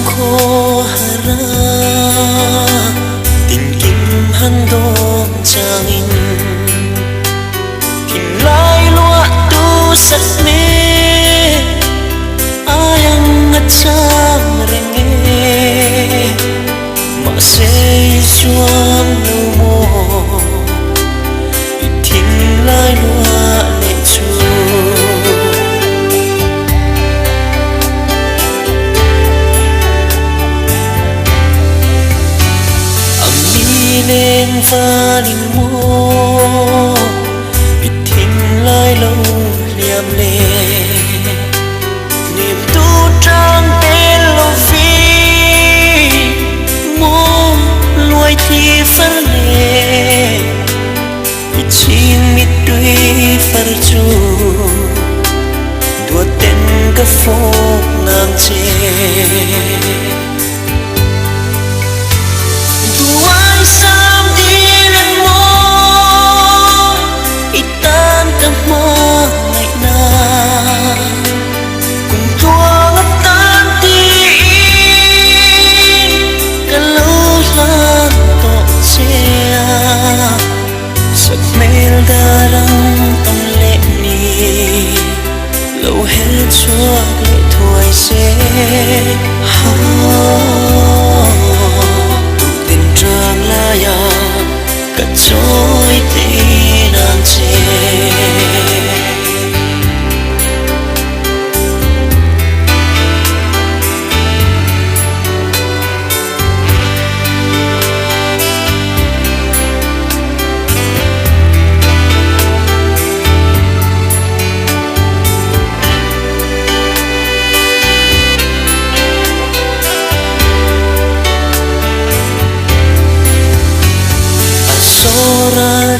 khô hara tình kim hăng đô chàng in kim lai lúa tu sắc mê ayang ngắt chang renge mà say chuông lưu mô thình lai lúa lệ chu lên pha linh mô bị thình lai lâu liam lệ niềm tu trang tên lâu phi mô loài thi phân lệ bị chim mít đuôi phật chu đua tên các phố ngang chê sam đi lên môi ít tan tâm mơ ngày nào cùng tua ngất tan tin cả lâu lan tọt xe sập mel đã đắng tâm lệ ni lâu hết chúa lệ thôi sẽ trường la ya cất trôi tên nàng chê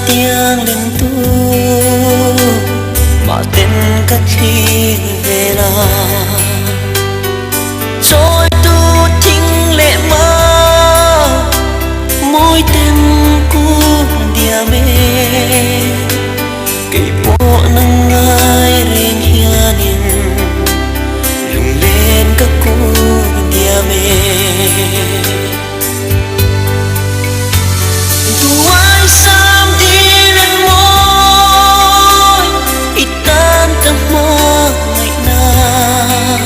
tiếng đêm tu mà tên các khi về là trôi tu thinh lệ mơ môi tên cu dia mê cây bộ nắng ai riêng hiền lùng lên các cu dia mê sam đi lên môi ít tan tâm mơ ngày nào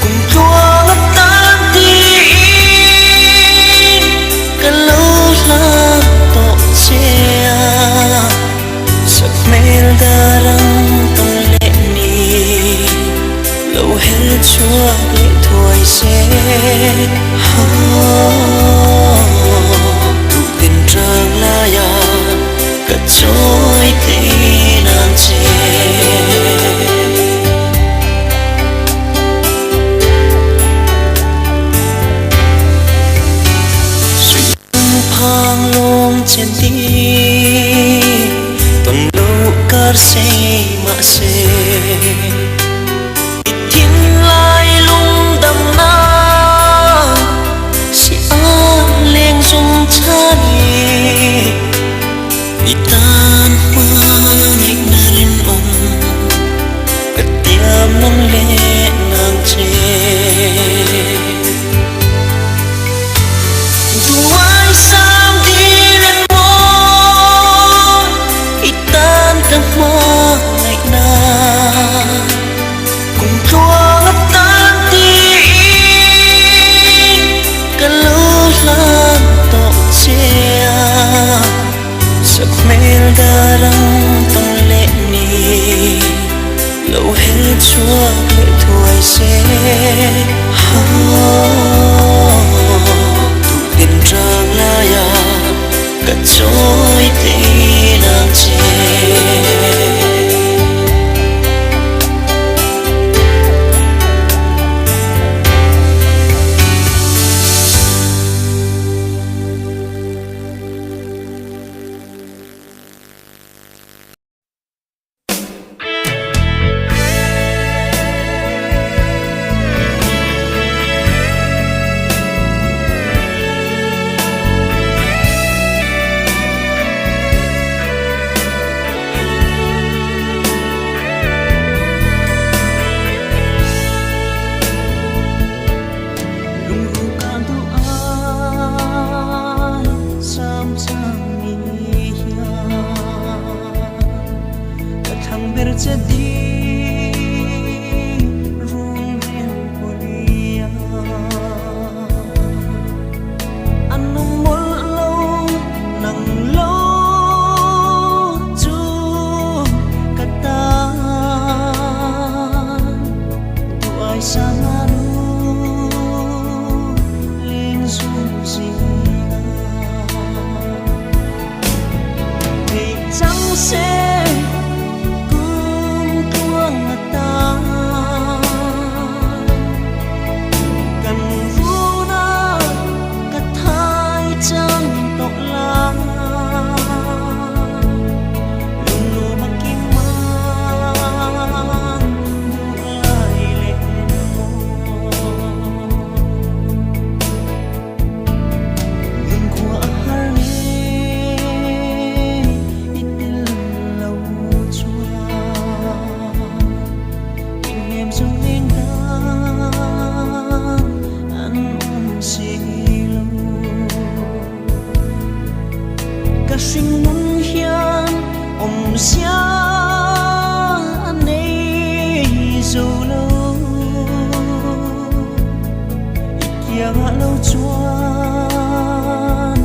cùng tua ngất tan tin cả lâu lan tọt xe sập mel đã đắng tâm lệ ni lâu hết chúa lệ thôi sẽ trường la ya cất trôi tên nàng chê suy phang lông trên đi tuần lâu cát say mà say thiên lai lung đầm na si an lên dung cha itan mangai narin om ketiam nang le nang che duai sam đi lên môi itan tâm mangai na cùng thua ngất tan tin cả lâu lan tọt xe sập mel đã đắng tâm lệ ni lâu hết chúa lệ thôi sẽ tụ tiền trang la ya cất trôi tên nàng chê xa anh ấy dù lâu kia lâu choan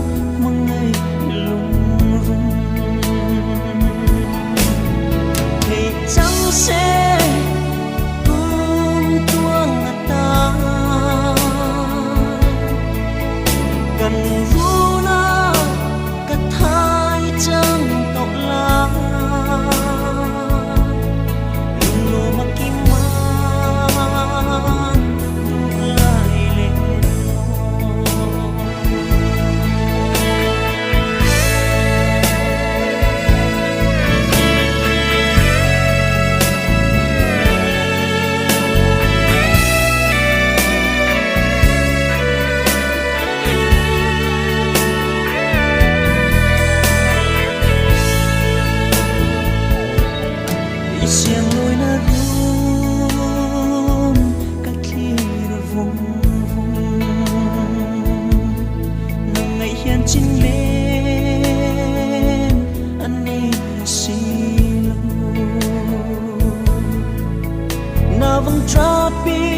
mong ngày lung rung thì chẳng sẽ ôm tuông ta cần vu na cả thái chẳng tộc la lù mà kim mang đủ lại lên xiên lối na run các khi rồi vùng vùng nằm ngày hiền chín lên anh đi xin lâu na vắng tra pi